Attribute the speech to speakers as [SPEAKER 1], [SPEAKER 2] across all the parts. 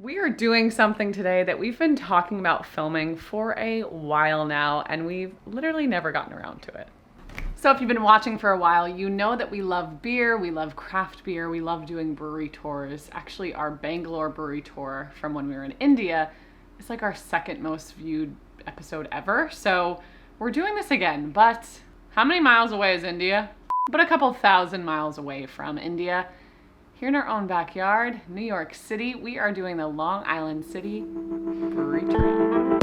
[SPEAKER 1] We are doing something today that we've been talking about filming for a while now, and we've literally never gotten around to it. So if you've been watching for a while, you know that we love beer, we love craft beer, we love doing brewery tours. Actually, our Bangalore brewery tour from when we were in India is like our second most viewed episode ever. So we're doing this again, but how many miles away is India? But a couple thousand miles away from India. Here in our own backyard, New York City, we are doing the Long Island City Brewery Trail.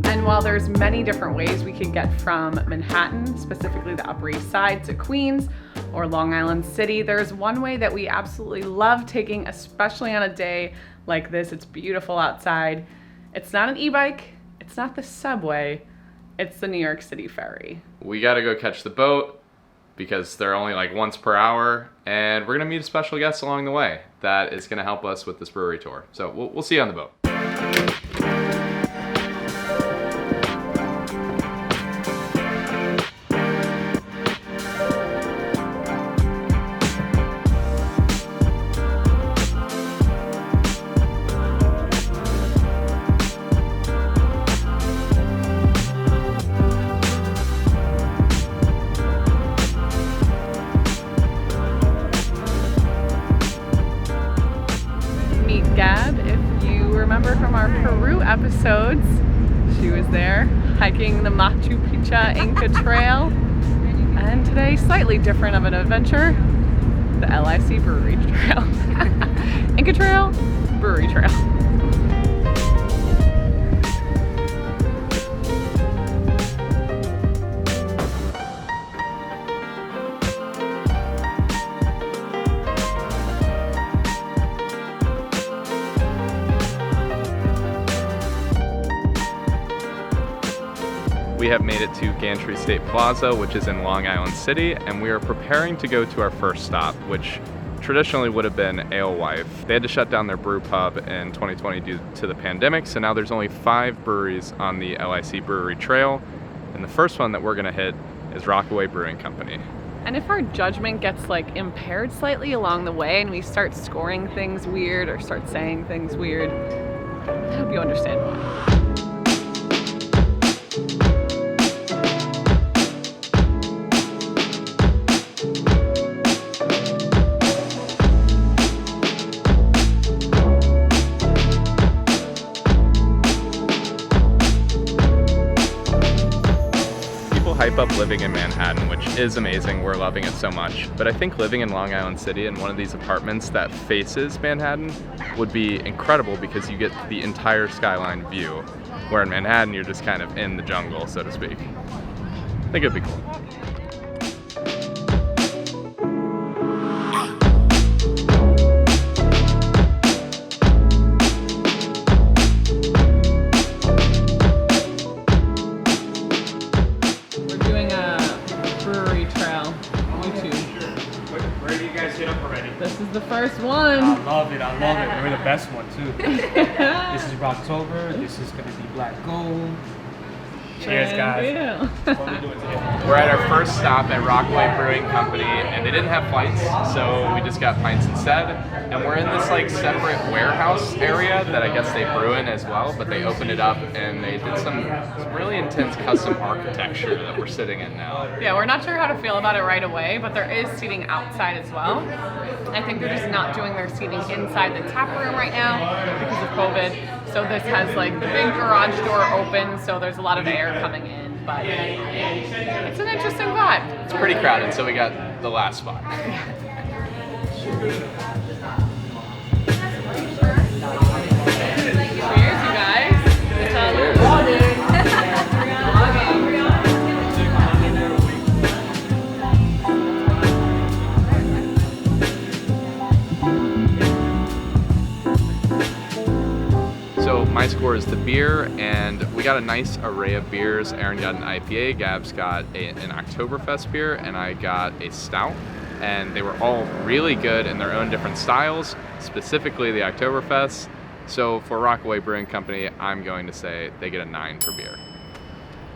[SPEAKER 1] And while there's many different ways we can get from Manhattan, specifically the Upper East Side, to Queens or Long Island City, there's one way that we absolutely love taking, especially on a day like this. It's beautiful outside. It's not an e-bike, it's not the subway, it's the New York City Ferry.
[SPEAKER 2] We gotta go catch the boat because they're only like once per hour, and we're gonna meet a special guest along the way that is gonna help us with this brewery tour. So we'll see you on the boat.
[SPEAKER 1] From our Peru episodes, she was there hiking the Machu Picchu Inca Trail, and today slightly different of an adventure, the LIC Brewery Trail. Inca Trail, Brewery Trail.
[SPEAKER 2] We have made it to Gantry State Plaza, which is in Long Island City, and we are preparing to go to our first stop, which traditionally would have been Alewife. They had to shut down their brew pub in 2020 due to the pandemic, so now there's only 5 breweries on the LIC Brewery Trail, and the first one that we're gonna hit is Rockaway Brewing Company.
[SPEAKER 1] And if our judgment gets like impaired slightly along the way and we start scoring things weird or start saying things weird, I hope you understand why.
[SPEAKER 2] Hype up living in Manhattan, which is amazing. We're loving it so much. But I think living in Long Island City in one of these apartments that faces Manhattan would be incredible because you get the entire skyline view, where in Manhattan you're just kind of in the jungle, so to speak. I think it'd be cool.
[SPEAKER 1] This is the first one.
[SPEAKER 3] I love it. We're the best one too. This is Rocktober. This is gonna be Black Gold. Cheers, guys.
[SPEAKER 2] What are we doing today? We're at our first stop at Rockaway Brewing Company, and they didn't have pints, so we just got pints instead. And we're in this like separate warehouse area that I guess they brew in as well, but they opened it up and they did some really intense custom architecture that we're sitting in now.
[SPEAKER 1] Yeah, we're not sure how to feel about it right away, but there is seating outside as well. I think they're just not doing their seating inside the tap room right now because of COVID. So this has like the big garage door open, so there's a lot of air coming in, but it's an interesting vibe.
[SPEAKER 2] It's pretty crowded, so we got the last spot.
[SPEAKER 1] Cheers, you guys.
[SPEAKER 2] So my score is the beer, and we got a nice array of beers. Aaron got an IPA, Gabs got an Oktoberfest beer, and I got a stout. And they were all really good in their own different styles, specifically the Oktoberfest. So for Rockaway Brewing Company, I'm going to say they get a 9 for beer.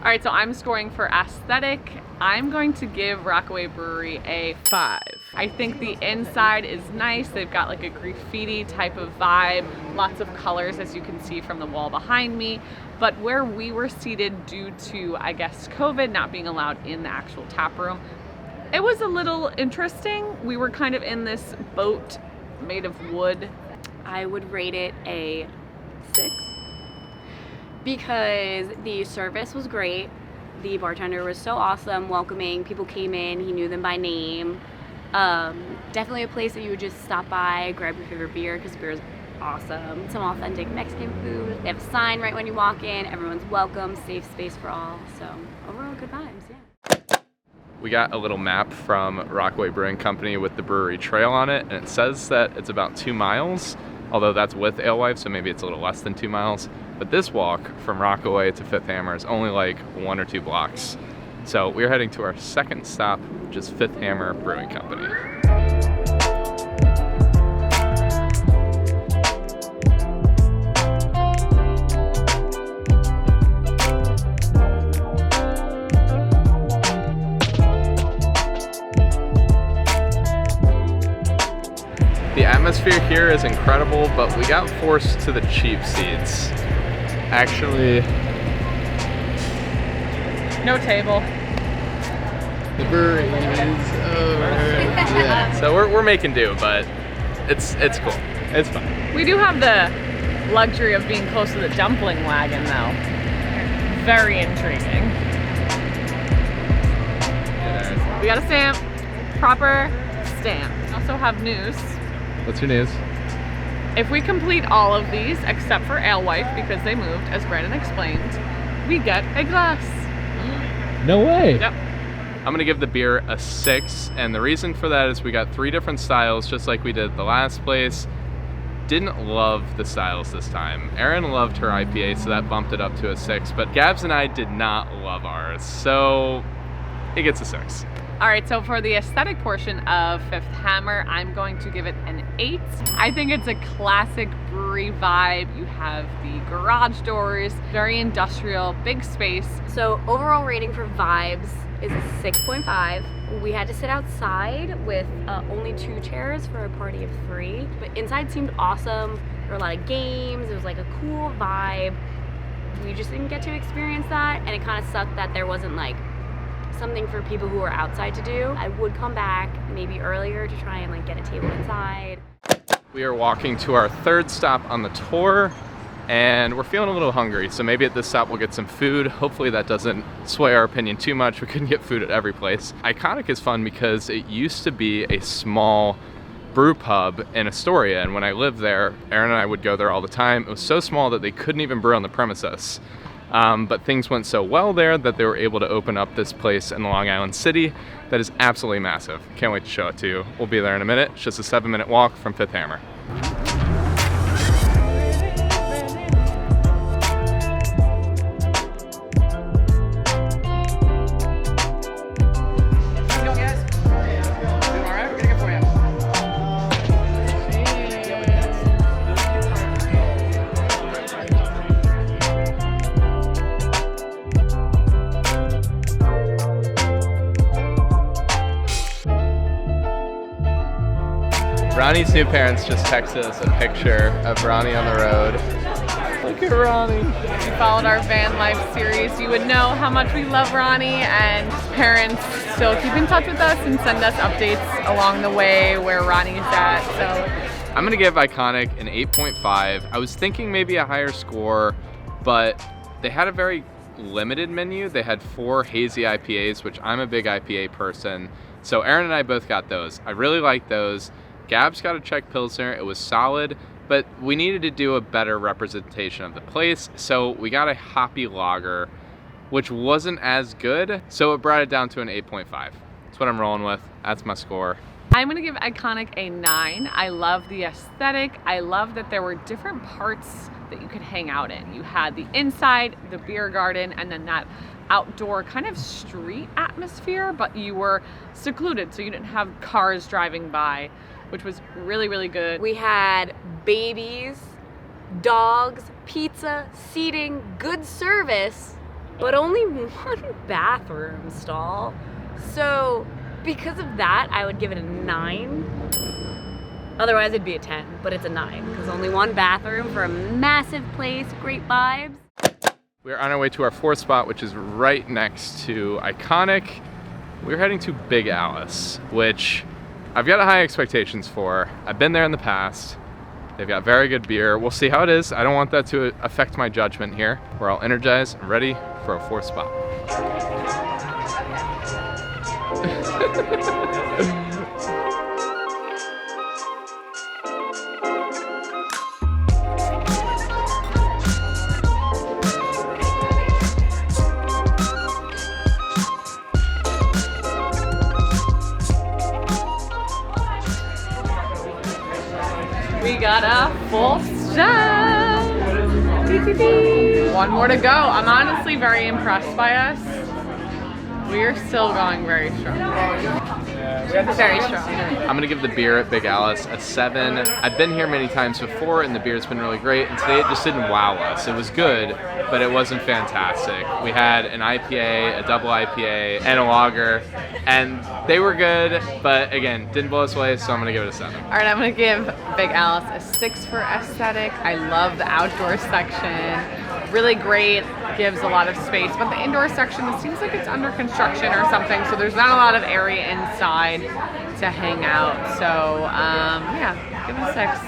[SPEAKER 1] All right, so I'm scoring for aesthetic. I'm going to give Rockaway Brewery a 5. I think the inside is nice. They've got like a graffiti type of vibe, lots of colors as you can see from the wall behind me. But where we were seated due to, I guess, COVID not being allowed in the actual tap room, it was a little interesting. We were kind of in this boat made of wood.
[SPEAKER 4] I would rate it a 6 because the service was great. The bartender was so awesome, welcoming. People came in, he knew them by name. Definitely a place that you would just stop by, grab your favorite beer because beer is awesome. Some authentic Mexican food. They have a sign right when you walk in. Everyone's welcome, safe space for all. So overall, good vibes, yeah.
[SPEAKER 2] We got a little map from Rockaway Brewing Company with the brewery trail on it, and it says that it's about 2 miles, although that's with Alewife, so maybe it's a little less than 2 miles. But this walk from Rockaway to Fifth Hammer is only like 1 or 2 blocks. So we're heading to our second stop, which is Fifth Hammer Brewing Company. The atmosphere here is incredible, but we got forced to the cheap seats. Actually,
[SPEAKER 1] No table.
[SPEAKER 2] the brewery is over. Yeah. So we're making do, but it's cool. It's fun.
[SPEAKER 1] We do have the luxury of being close to the dumpling wagon though. Very intriguing. We got a stamp, proper stamp. We also have news.
[SPEAKER 2] What's your news?
[SPEAKER 1] If we complete all of these, except for Alewife, because they moved, as Brandon explained, we get a glass.
[SPEAKER 2] No way.
[SPEAKER 1] Yep.
[SPEAKER 2] I'm gonna give the beer a 6, and the reason for that is we got 3 different styles, just like we did the last place. Didn't love the styles this time. Erin loved her IPA, so that bumped it up to a 6, but Gabs and I did not love ours, so it gets a 6.
[SPEAKER 1] All right, so for the aesthetic portion of Fifth Hammer, I'm going to give it an 8. I think it's a classic brewery vibe. You have the garage doors, very industrial, big space.
[SPEAKER 4] So overall rating for vibes is a 6.5. We had to sit outside with only 2 chairs for a party of 3, but inside seemed awesome. There were a lot of games. It was like a cool vibe. We just didn't get to experience that, and it kind of sucked that there wasn't like something for people who are outside to do. I would come back maybe earlier to try and like get a table inside.
[SPEAKER 2] We are walking to our 3rd stop on the tour, and we're feeling a little hungry, so maybe at this stop we'll get some food. Hopefully that doesn't sway our opinion too much. We couldn't get food at every place. ICONYC is fun because it used to be a small brew pub in Astoria, and when I lived there, Erin and I would go there all the time. It was so small that they couldn't even brew on the premises. But things went so well there that they were able to open up this place in Long Island City that is absolutely massive. Can't wait to show it to you. We'll be there in a minute. It's just a 7-minute walk from Fifth Hammer. Ronnie's new parents just texted us a picture of Ronnie on the road. Look at Ronnie.
[SPEAKER 1] If you followed our van life series, you would know how much we love Ronnie, and his parents still keep in touch with us and send us updates along the way where Ronnie's at. So
[SPEAKER 2] I'm gonna give ICONYC an 8.5. I was thinking maybe a higher score, but they had a very limited menu. They had 4 hazy IPAs, which I'm a big IPA person. So Erin and I both got those. I really like those. Gabs got a Czech Pilsner. It was solid, but we needed to do a better representation of the place. So we got a hoppy lager, which wasn't as good. So it brought it down to an 8.5. That's what I'm rolling with. That's my score.
[SPEAKER 1] I'm gonna give ICONYC a 9. I love the aesthetic. I love that there were different parts that you could hang out in. You had the inside, the beer garden, and then that outdoor kind of street atmosphere, but you were secluded, so you didn't have cars driving by, which was really, really good.
[SPEAKER 4] We had babies, dogs, pizza, seating, good service, but only one bathroom stall. So because of that, I would give it a 9. Otherwise, it'd be a 10, but it's a 9 because only one bathroom for a massive place, great vibes.
[SPEAKER 2] We're on our way to our 4th spot, which is right next to ICONYC. We're heading to Big Alice, which I've got high expectations for. I've been there in the past. They've got very good beer. We'll see how it is. I don't want that to affect my judgment here. We're all energized and ready for our 4th spot.
[SPEAKER 1] We got a full stop. One more to go. I'm honestly very impressed by us. We are still going very strong. Very strong.
[SPEAKER 2] I'm gonna give the beer at Big Alice a 7. I've been here many times before and the beer's been really great, and today it just didn't wow us. It was good, but it wasn't fantastic. We had an IPA, a double IPA, and a lager, and they were good, but again, didn't blow us away, so I'm gonna give it a 7.
[SPEAKER 1] All right, I'm gonna give Big Alice a 6 for aesthetic. I love the outdoor section. Really great, gives a lot of space, but the indoor section, it seems like it's under construction or something, so there's not a lot of area inside to hang out. So yeah, give it a 6.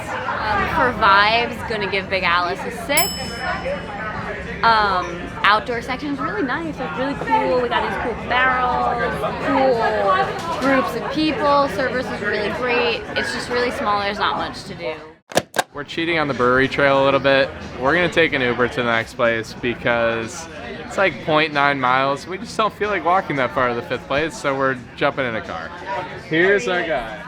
[SPEAKER 4] For vibes, gonna give Big Alice a 6. Outdoor section's really nice, like really cool. We got these cool barrels, cool groups of people. Service is really great. It's just really small. There's not much to do.
[SPEAKER 2] We're cheating on the brewery trail a little bit. We're gonna take an Uber to the next place because it's like 0.9 miles. We just don't feel like walking that far to the 5th place, so we're jumping in a car. Here's our guy.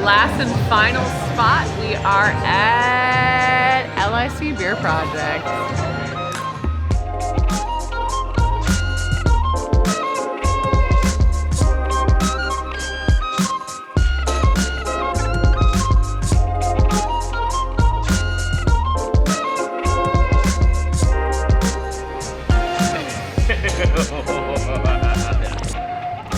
[SPEAKER 1] Last and final spot, we are at LIC Beer Project.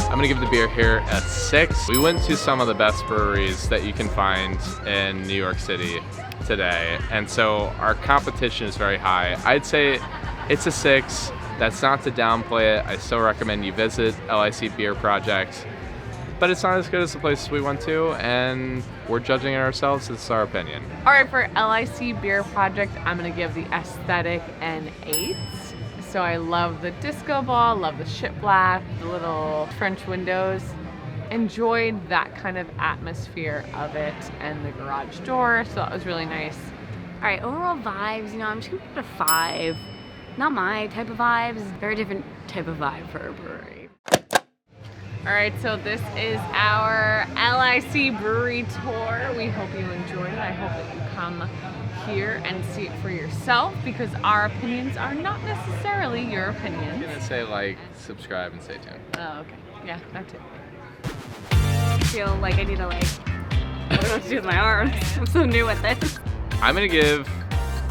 [SPEAKER 2] I'm gonna give the beer here a 6. We went to some of the best breweries that you can find in New York City today, and so our competition is very high. I'd say it's a 6. That's not to downplay it. I still recommend you visit LIC Beer Project, but it's not as good as the places we went to, and we're judging it ourselves. It's our opinion.
[SPEAKER 1] All right, for LIC Beer Project, I'm gonna give the aesthetic an 8. So I love the disco ball, love the shiplap, the little French windows. Enjoyed that kind of atmosphere of it and the garage door, so that was really nice.
[SPEAKER 4] All right, overall vibes, I'm just gonna put a 5. Not my type of vibes, very different type of vibe for a brewery.
[SPEAKER 1] All right, so this is our LIC brewery tour. We hope you enjoyed it. I hope that you come here and see it for yourself, because our opinions are not necessarily your opinions.
[SPEAKER 2] I'm gonna say like, subscribe, and stay tuned.
[SPEAKER 1] Oh, okay. Yeah, that too.
[SPEAKER 4] I feel like I need to I don't know what to do with my arms. I'm so new at this.
[SPEAKER 2] I'm gonna give,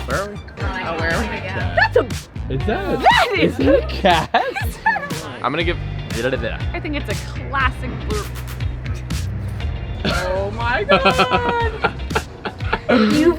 [SPEAKER 2] where are we?
[SPEAKER 1] Oh, where are we?
[SPEAKER 4] That's a,
[SPEAKER 1] That is
[SPEAKER 2] a cat? I'm gonna give,
[SPEAKER 1] I think it's a classic brew. Oh my god!
[SPEAKER 4] you